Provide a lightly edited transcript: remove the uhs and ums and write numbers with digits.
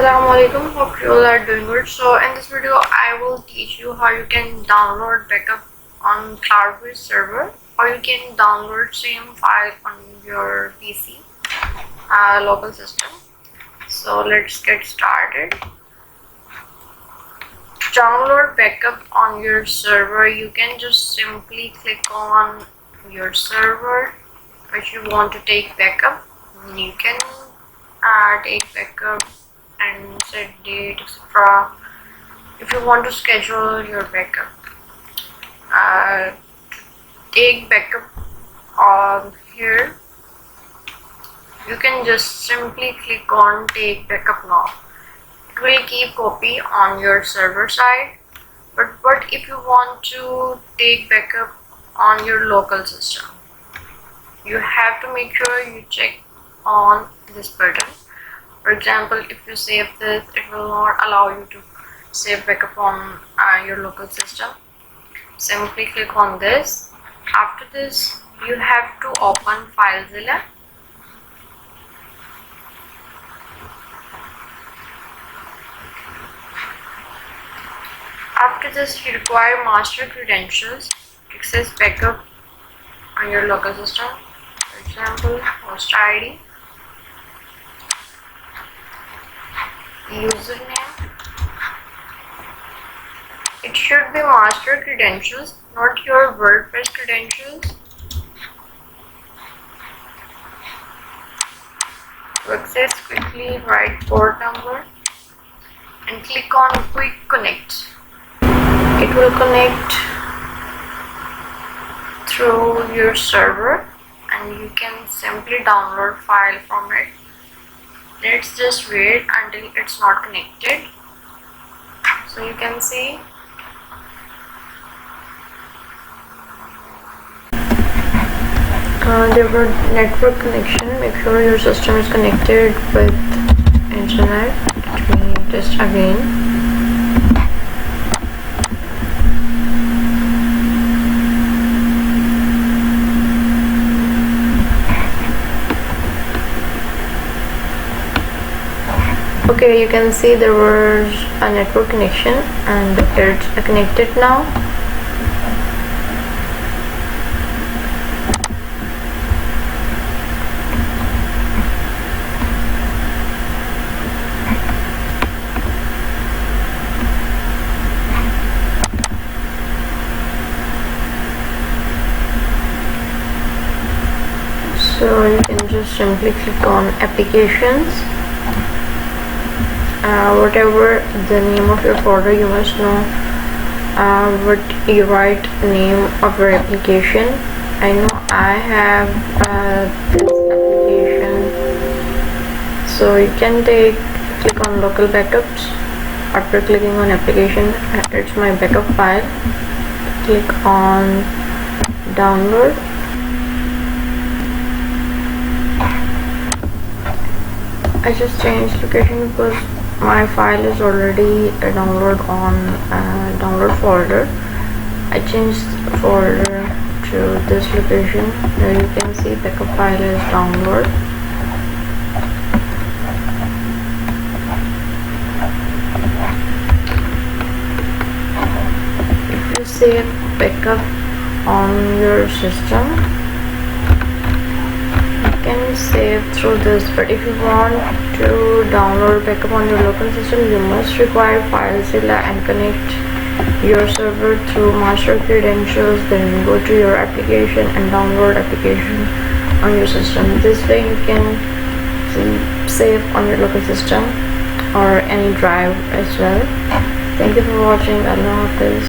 Assalamualaikum, hope you all are doing good. So in this video I will teach you how you can download backup on Cloudways server, or you can download same file on your PC local system. So let's get started. To download backup on your server, you can just simply click on your server which you want to take backup. You can take backup and set date, etc. If you want to schedule your backup, take backup on here, you can just simply click on take backup now. It will keep copy on your server side, but what if you want to take backup on your local system? You have to make sure you check on this button. For example, if you save this, it will not allow you to save backup on your local system. Simply click on this. After this, you have to open FileZilla. After this, you require master credentials to access backup on your local system. For example, host ID, username. It should be master credentials, not your WordPress credentials. To access quickly, write port number and click on quick connect. It will connect through your server and you can simply download file from it. Let's just wait until it's not connected. So you can see there were network connection. Make sure your system is connected with internet. Let me test again. Okay, you can see there was a network connection and it's connected now. So you can just simply click on applications. Whatever the name of your folder, you must know what you write name of your application. I know I have this application, so you can click on local backups. After clicking on application, it's my backup file. Click on download. I just changed location because my file is already download on download folder. I changed folder to this location. There you can see backup file is download. If you save backup on your system, can save through this, but if you want to download backup on your local system, you must require FileZilla and connect your server through master credentials. Then go to your application and download application on your system. This way you can save on your local system or any drive as well. Thank you for watching. Allah Hafiz.